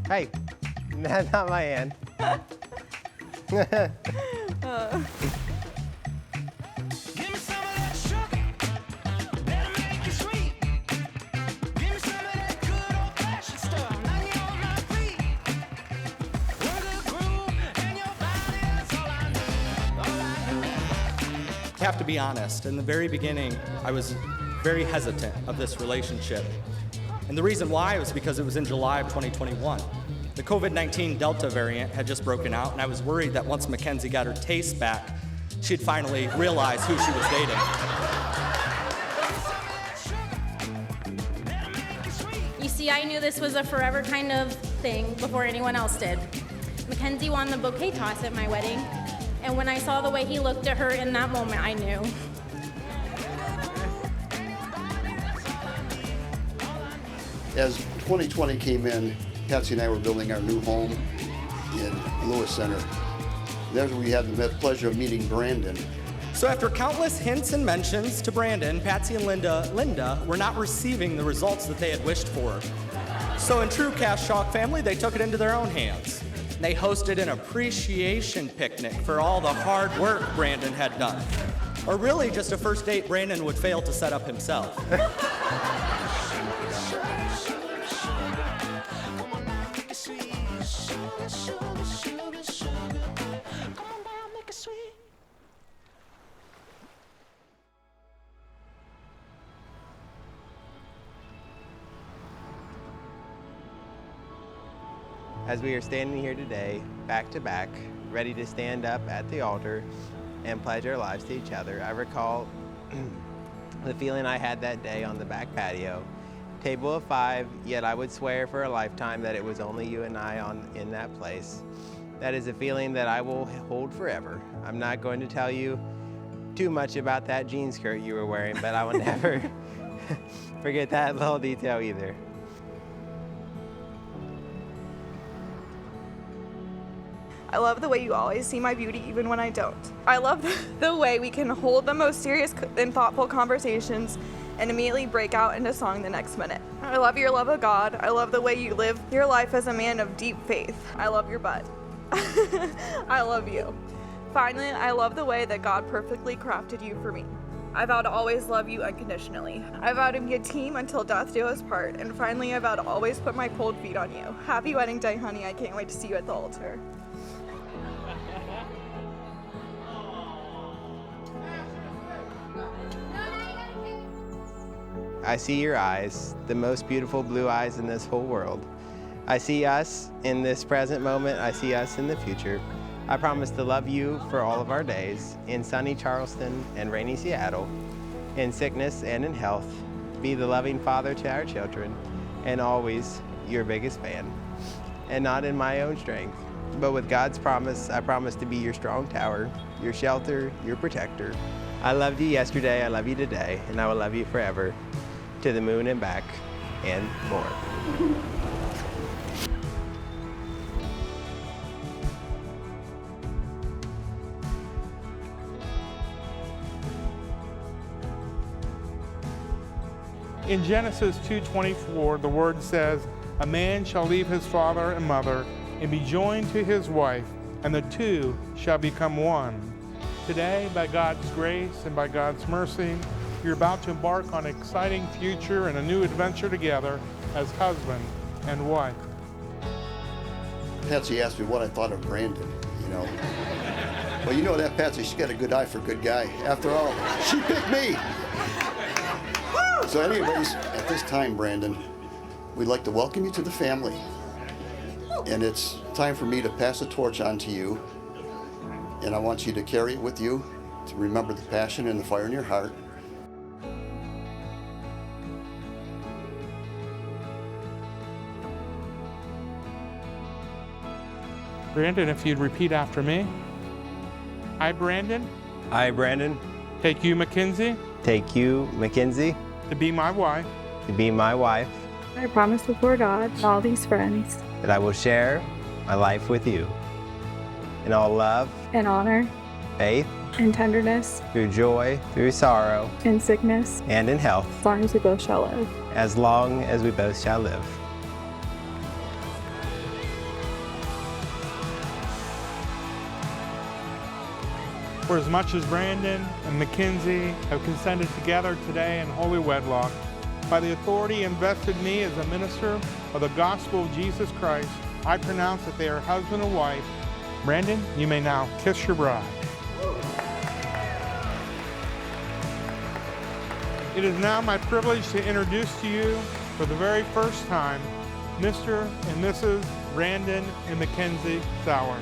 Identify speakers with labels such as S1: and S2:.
S1: Hey, that's not my hand.
S2: I have to be honest, in the very beginning, I was very hesitant of this relationship. And the reason why was because it was in July of 2021. The COVID-19 Delta variant had just broken out, and I was worried that once Mackenzie got her taste back, she'd finally realize who she was dating.
S3: You see, I knew this was a forever kind of thing before anyone else did. Mackenzie won the bouquet toss at my wedding, and when I saw the way he looked at her in that moment, I knew.
S4: As 2020 came in, Patsy and I were building our new home in Lewis Center. There we had the pleasure of meeting Brandon.
S2: So after countless hints and mentions to Brandon, Patsy and Linda were not receiving the results that they had wished for. So in true Cash Shock family, they took it into their own hands. They hosted an appreciation picnic for all the hard work Brandon had done. Or really just a first date Brandon would fail to set up himself.
S1: As we are standing here today, back to back, ready to stand up at the altar and pledge our lives to each other, I recall the feeling I had that day on the back patio. Table of 5, yet I would swear for a lifetime that it was only you and I in that place. That is a feeling that I will hold forever. I'm not going to tell you too much about that jean skirt you were wearing, but I will never forget that little detail either.
S5: I love the way you always see my beauty even when I don't. I love the way we can hold the most serious and thoughtful conversations and immediately break out into song the next minute. I love your love of God. I love the way you live your life as a man of deep faith. I love your butt. I love you. Finally, I love the way that God perfectly crafted you for me. I vow to always love you unconditionally. I vow to be a team until death do us part. And finally, I vow to always put my cold feet on you. Happy wedding day, honey. I can't wait to see you at the altar.
S1: I see your eyes, the most beautiful blue eyes in this whole world. I see us in this present moment. I see us in the future. I promise to love you for all of our days, in sunny Charleston and rainy Seattle, in sickness and in health, be the loving father to our children, and always your biggest fan. And not in my own strength, but with God's promise, I promise to be your strong tower, your shelter, your protector. I loved you yesterday, I love you today, and I will love you forever. To the moon and back, and more.
S6: In Genesis 2:24, the word says, "A man shall leave his father and mother and be joined to his wife, and the two shall become one." Today, by God's grace and by God's mercy, you're about to embark on an exciting future and a new adventure together as husband and wife.
S4: Patsy asked me what I thought of Brandon, Well, you know that, Patsy, she's got a good eye for a good guy. After all, she picked me. So anyways, at this time, Brandon, we'd like to welcome you to the family. And it's time for me to pass the torch on to you. And I want you to carry it with you to remember the passion and the fire in your heart.
S6: Brandon, if you'd repeat after me. I, Brandon,
S1: I, Brandon,
S6: take you, Mackenzie,
S1: take you, Mackenzie,
S6: to be my wife,
S1: to be my wife.
S7: I promise before God and all these friends
S1: that I will share my life with you in all love
S7: and honor,
S1: faith,
S7: and tenderness,
S1: through joy, through sorrow,
S7: in sickness,
S1: and in health,
S7: as long as we both shall live.
S1: as long as we both shall live.
S6: For as much as Brandon and Mackenzie have consented together today in holy wedlock, by the authority invested in me as a minister of the gospel of Jesus Christ, I pronounce that they are husband and wife. Brandon, you may now kiss your bride. It is now my privilege to introduce to you for the very first time Mr. and Mrs. Brandon and Mackenzie Sauer.